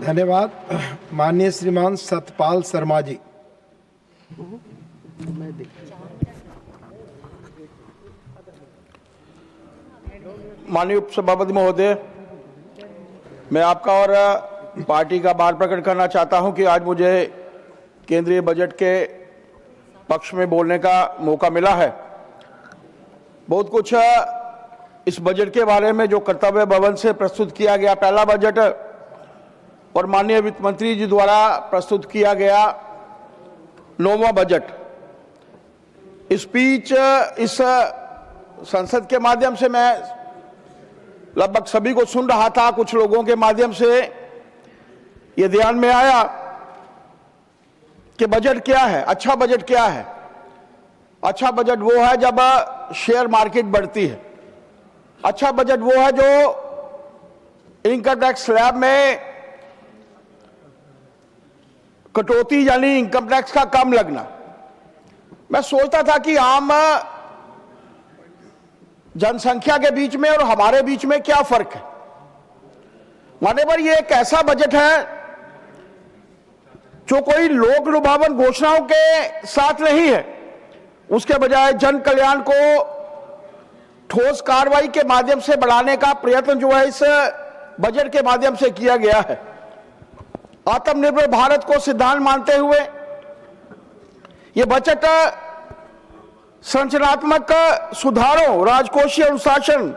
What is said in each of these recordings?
धन्यवाद। माननीय श्रीमान सतपाल शर्मा जी। माननीय उपसभापति महोदय, मैं आपका और पार्टी का आभार प्रकट करना चाहता हूं कि आज मुझे केंद्रीय बजट के पक्ष में बोलने का मौका मिला है। बहुत कुछ इस बजट के बारे में जो कर्तव्य भवन से प्रस्तुत किया गया पहला बजट और माननीय वित्त मंत्री जी द्वारा प्रस्तुत किया गया 9वां बजट, स्पीच इस संसद के माध्यम से मैं लगभग सभी को सुन रहा था। कुछ लोगों के माध्यम से ये ध्यान में आया कि बजट क्या है, अच्छा बजट क्या है। अच्छा बजट वो है जब शेयर मार्केट बढ़ती है। अच्छा बजट वो है जो इनकम टैक्स स्लैब में कटौती यानी इनकम टैक्स का कम लगना। मैं सोचता था कि आम जनसंख्या के बीच में और हमारे बीच में क्या फर्क है। मान्यवर, ये एक ऐसा बजट है जो कोई लोक लुभावन घोषणाओं के साथ नहीं है, उसके बजाय जन कल्याण को ठोस कार्रवाई के माध्यम से बढ़ाने का प्रयत्न जो है इस बजट के माध्यम से किया गया है। आत्मनिर्भर भारत को सिद्धांत मानते हुए यह बजट संरचनात्मक सुधारों, राजकोषीय अनुशासन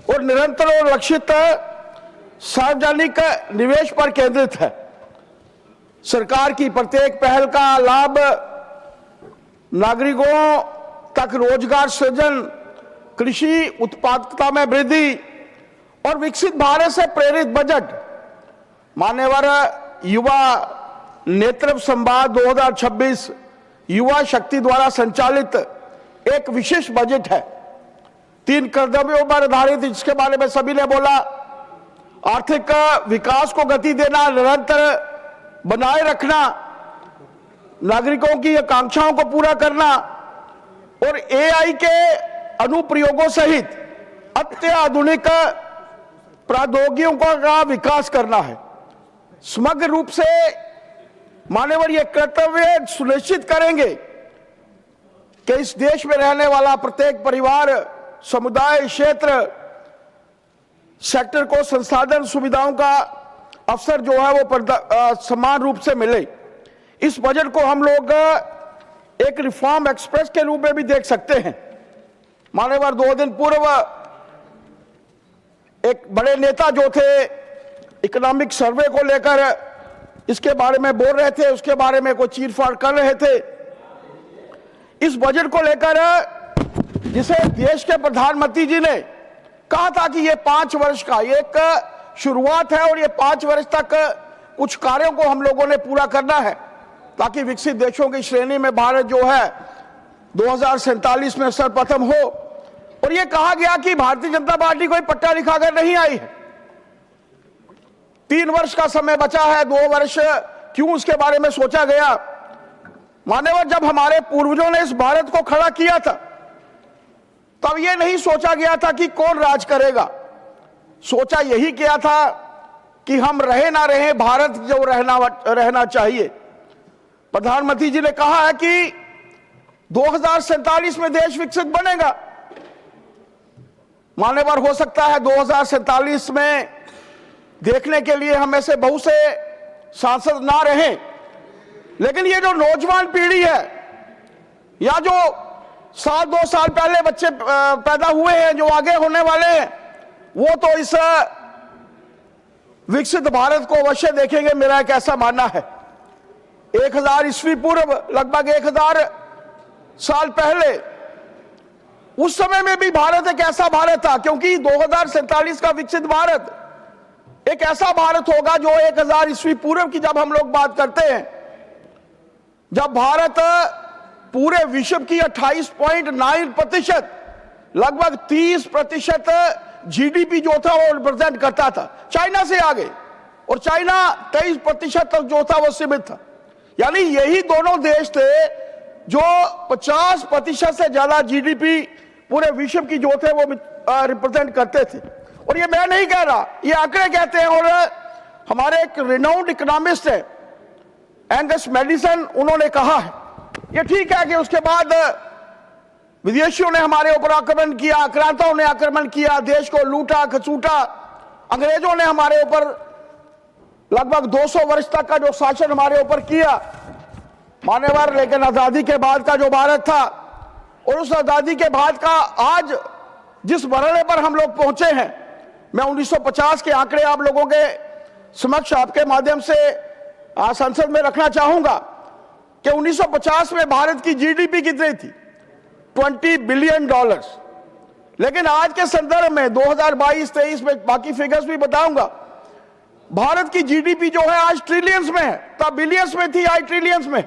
और निरंतर और लक्षित सार्वजनिक निवेश पर केंद्रित है। सरकार की प्रत्येक पहल का लाभ नागरिकों तक रोजगार सृजन, कृषि उत्पादकता में वृद्धि और विकसित भारत से प्रेरित बजट। मान्यवर, युवा नेतृत्व संवाद 2026 युवा शक्ति द्वारा संचालित एक विशेष बजट है। 3 कर्तव्यों पर आधारित, जिसके बारे में सभी ने बोला। आर्थिक विकास को गति देना, निरंतर बनाए रखना, नागरिकों की आकांक्षाओं को पूरा करना और एआई के अनुप्रयोगों सहित अत्याधुनिक प्रौद्योगिकियों का विकास करना है। समग्र रूप से माननीय ये कर्तव्य सुनिश्चित करेंगे कि इस देश में रहने वाला प्रत्येक परिवार, समुदाय, क्षेत्र, सेक्टर को संसाधन सुविधाओं का अवसर जो है वो समान रूप से मिले। इस बजट को हम लोग एक रिफॉर्म एक्सप्रेस के रूप में भी देख सकते हैं। मान्यवर, 2 दिन पूर्व एक बड़े नेता जो थे इकोनॉमिक सर्वे को लेकर इसके बारे में बोल रहे थे, उसके बारे में कोई चीरफाड़ कर रहे थे। इस बजट को लेकर जिसे देश के प्रधानमंत्री जी ने कहा था कि ये 5 वर्ष का एक शुरुआत है और ये 5 वर्ष तक कुछ कार्यों को हम लोगों ने पूरा करना है ताकि विकसित देशों की श्रेणी में भारत जो है 2047 में सर्वप्रथम हो। और ये कहा गया कि भारतीय जनता पार्टी कोई पट्टा लिखाकर नहीं आई है। 3 वर्ष का समय बचा है, 2 वर्ष क्यों, उसके बारे में सोचा गया। मान्यवर, जब हमारे पूर्वजों ने इस भारत को खड़ा किया था तब यह नहीं सोचा गया था कि कौन राज करेगा। सोचा यही किया था कि हम रहे ना रहे, भारत जो रहना चाहिए। प्रधानमंत्री जी ने कहा है कि 2047 में देश विकसित बनेगा। मान्यवर, हो सकता है 2047 में देखने के लिए हम ऐसे बहुत से सांसद ना रहे, लेकिन ये जो नौजवान पीढ़ी है या जो 1-2 साल पहले बच्चे पैदा हुए हैं, जो आगे होने वाले हैं, वो तो इस विकसित भारत को अवश्य देखेंगे। मेरा एक ऐसा मानना है। 1000 ईस्वी पूर्व, लगभग 1000 साल पहले, उस समय में भी भारत एक ऐसा भारत था, क्योंकि 2047 का विकसित भारत एक ऐसा भारत होगा जो 1000 ईस्वी पूर्व की जब हम लोग बात करते हैं, जब भारत पूरे विश्व की 28.9%, लगभग 30% जीडीपी जो था वो रिप्रेजेंट करता था, चाइना से आगे। और चाइना 23% तक जो था वो सीमित था। यानी यही दोनों देश थे जो 50% से ज्यादा जीडीपी पूरे विश्व की जो थे वो रिप्रेजेंट करते थे। और ये मैं नहीं कह रहा, ये आंकड़े कहते हैं। और हमारे एक रिनाउंड इकोनॉमिस्ट है एंगस मैडिसन, उन्होंने कहा है ये ठीक है कि उसके बाद विदेशियों ने हमारे ऊपर आक्रमण किया, आक्रांताओं ने आक्रमण किया, देश को लूटा खसूटा, अंग्रेजों ने हमारे ऊपर लगभग 200 वर्ष तक का जो शासन हमारे ऊपर किया मान्यवर, लेकिन आजादी के बाद का जो भारत था और उस आजादी के बाद का आज जिस मरहले पर हम लोग पहुंचे हैं, मैं 1950 के आंकड़े आप लोगों के समक्ष आपके माध्यम से संसद में रखना चाहूंगा कि 1950 में भारत की जीडीपी कितनी थी? $20 बिलियन। लेकिन आज के संदर्भ में 2022-23 में बाकी फिगर्स भी बताऊंगा, भारत की जीडीपी जो है आज ट्रिलियंस में है, तब बिलियंस में थी, आज ट्रिलियंस में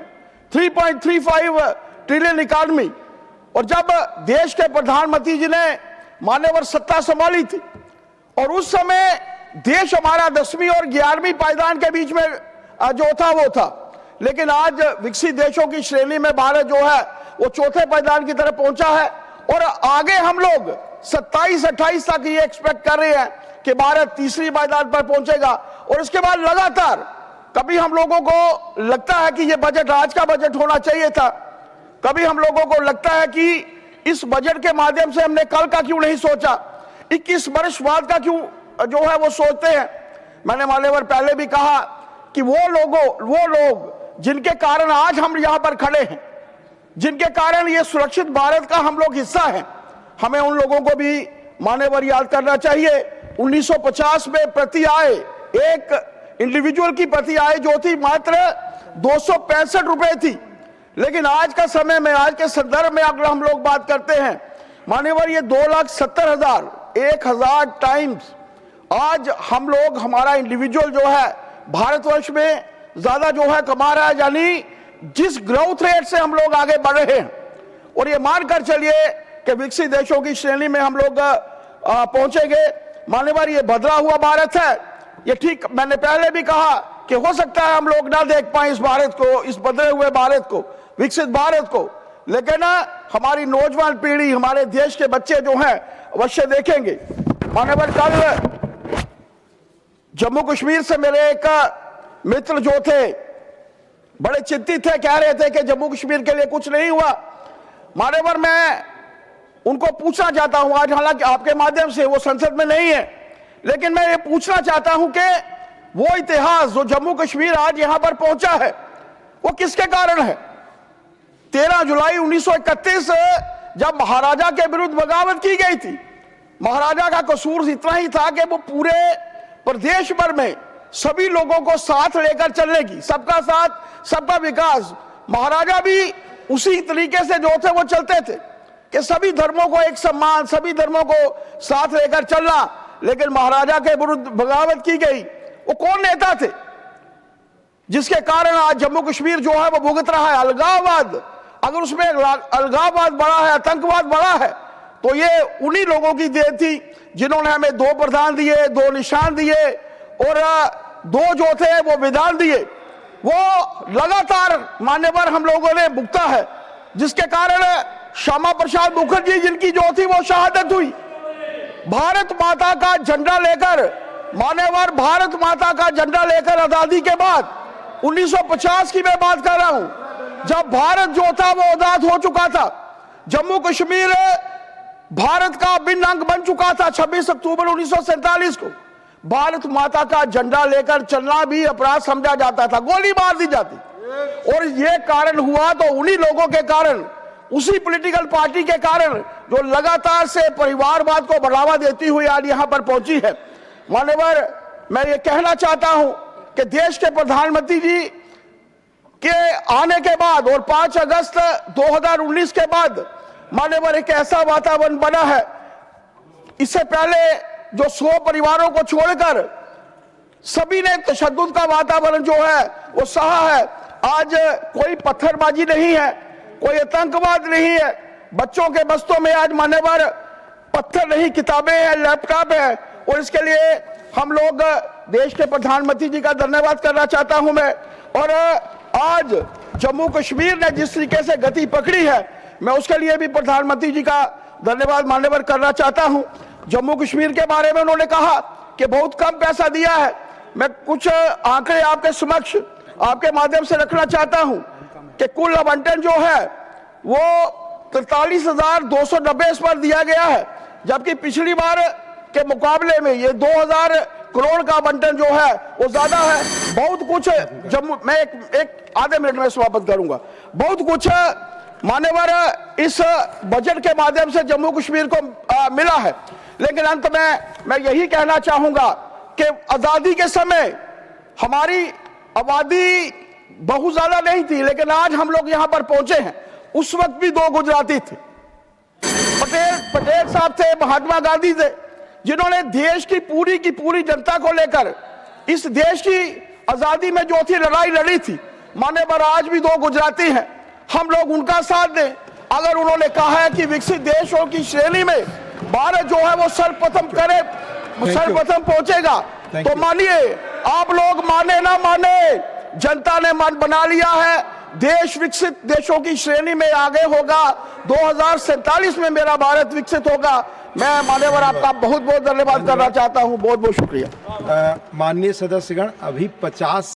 3.35 ट्रिलियन इकॉनमी। और जब देश के प्रधानमंत्री जी ने मान्यवर सत्ता संभाली थी और उस समय देश हमारा 10वीं और 11वीं पायदान के बीच में जो था वो था, लेकिन आज विकसित देशों की श्रेणी में भारत जो है वो चौथे पायदान की तरफ पहुंचा है। और आगे हम लोग 27-28 तक ये एक्सपेक्ट कर रहे हैं कि भारत तीसरी पायदान पर पहुंचेगा। और इसके बाद लगातार कभी हम लोगों को लगता है कि ये बजट आज का बजट होना चाहिए था, कभी हम लोगों को लगता है कि इस बजट के माध्यम से हमने कल का क्यों नहीं सोचा, 21 वर्ष बाद का क्यों जो है वो सोचते हैं। मैंने मान्यवर पहले भी कहा कि वो लोग जिनके कारण आज हम यहां पर खड़े हैं, जिनके कारण ये सुरक्षित भारत का हम लोग हिस्सा हैं, हमें उन लोगों को भी मान्यवर याद करना चाहिए। 1950 में प्रति आय एक इंडिविजुअल की प्रति आय जो थी मात्र 265 रुपए थी, लेकिन आज का समय में, आज के संदर्भ में अगर हम लोग बात करते हैं मान्यवर, ये 2,70,000 1000 टाइम्स आज हम लोग, हमारा इंडिविजुअल जो है भारतवर्ष में ज्यादा जो है कमा रहा है, यानी जिस ग्रोथ रेट से हम लोग आगे बढ़ रहे हैं। और ये मानकर चलिए कि विकसित देशों की श्रेणी में हम लोग पहुंचेंगे। मान्यवर ये बदला हुआ भारत है, ये ठीक मैंने पहले भी कहा कि हो सकता है हम लोग ना देख पाए इस भारत को, इस बदले हुए भारत को, विकसित भारत को, लेकिन हमारी नौजवान पीढ़ी, हमारे देश के बच्चे जो हैं अवश्य देखेंगे। मान्यवर कल जम्मू कश्मीर से मेरे एक मित्र जो थे बड़े चिंतित थे, कह रहे थे कि जम्मू कश्मीर के लिए कुछ नहीं हुआ। मान्यवर मैं उनको पूछना चाहता हूं आज, हालांकि आपके माध्यम से वो संसद में नहीं है, लेकिन मैं ये पूछना चाहता हूं कि वो इतिहास जो जम्मू कश्मीर आज यहां पर पहुंचा है वो किसके कारण है? 13 जुलाई 1931 जब महाराजा के विरुद्ध बगावत की गई थी, महाराजा का कसूर इतना ही था कि वो पूरे प्रदेश भर में सभी लोगों को साथ लेकर चलने की, सबका साथ सबका विकास, महाराजा भी उसी तरीके से जो थे वो चलते थे कि सभी धर्मों को एक सम्मान, सभी धर्मों को साथ लेकर चलना। लेकिन महाराजा के विरुद्ध बगावत की गई, वो कौन नेता थे जिसके कारण आज जम्मू कश्मीर जो है वो भुगत रहा है अलगाववाद? अगर उसमें अलगाववाद बड़ा है, आतंकवाद बड़ा है, तो ये उन्हीं लोगों की देन थी जिन्होंने हमें 2 प्रधान दिए, 2 निशान दिए और 2 जो थे वो विधान दिए। वो लगातार मान्यवर हम लोगों ने भुगता है, जिसके कारण श्यामा प्रसाद मुखर्जी जिनकी जो थी वो शहादत हुई। भारत माता का झंडा लेकर, मान्यवर भारत माता का झंडा लेकर आजादी के बाद 1950 की मैं बात कर रहा हूं, जब भारत जो था वो आजाद हो चुका था, जम्मू कश्मीर भारत का अभिन्न अंग बन चुका था। 26 अक्टूबर 1947 को भारत माता का झंडा लेकर चलना भी अपराध समझा जाता था, गोली मार दी जाती। और ये कारण हुआ तो उन्हीं लोगों के कारण, उसी पॉलिटिकल पार्टी के कारण जो लगातार से परिवारवाद को बढ़ावा देती हुई आज यहां पर पहुंची है। मान्यवर मैं ये कहना चाहता हूं कि देश के प्रधानमंत्री जी के आने के बाद और 5 अगस्त 2019 के बाद मान्यवर एक ऐसा वातावरण बना है, इससे पहले जो 100 परिवारों को छोड़कर सभी ने तशद्दुद का वातावरण जो है वो सहा है। आज कोई पत्थरबाजी नहीं है, कोई आतंकवाद नहीं है, बच्चों के बस्तों में आज मान्यवर पत्थर नहीं किताबें हैं, लैपटॉप है। और इसके लिए हम लोग देश के प्रधानमंत्री जी का धन्यवाद करना चाहता हूं मैं। और आज जम्मू कश्मीर ने जिस तरीके से गति पकड़ी है, मैं उसके लिए भी प्रधानमंत्री जी का धन्यवाद मान्यवर करना चाहता हूं। जम्मू कश्मीर के बारे में उन्होंने कहा कि बहुत कम पैसा दिया है, मैं कुछ आंकड़े आपके समक्ष आपके माध्यम से रखना चाहता हूं कि कुल आवंटन जो है वो 43,290 इस पर दिया गया है, जबकि पिछली बार के मुकाबले में ये 2,000 करोड़ का आवंटन जो है वो ज्यादा है। बहुत कुछ जम्मू, मैं एक आधे मिनट में समाप्त करूंगा। बहुत कुछ मान्यवर इस बजट के माध्यम से जम्मू कश्मीर को मिला है, लेकिन अंत में मैं यही कहना चाहूंगा कि आजादी के समय हमारी आबादी बहुत ज्यादा नहीं थी, लेकिन आज हम लोग यहां पर पहुंचे हैं। उस वक्त भी 2 गुजराती थे, पटेल साहब थे, महात्मा गांधी थे, जिन्होंने देश की पूरी जनता को लेकर इस देश की आजादी में जो थी लड़ाई लड़ी थी। मान्यवर आज भी 2 गुजराती हैं, हम लोग उनका साथ दें। अगर उन्होंने कहा है कि विकसित देशों की श्रेणी में भारत जो है वो सर्वप्रथम करे, सर्वप्रथम पहुंचेगा, तो मानिए, आप लोग माने ना माने, जनता ने मन बना लिया है। देश विकसित देशों की श्रेणी में आगे होगा। 2047 में मेरा भारत विकसित होगा। मैं मान्यवर आपका बहुत बहुत धन्यवाद करना चाहता हूं। बहुत बहुत शुक्रिया। माननीय सदस्यगण, अभी 50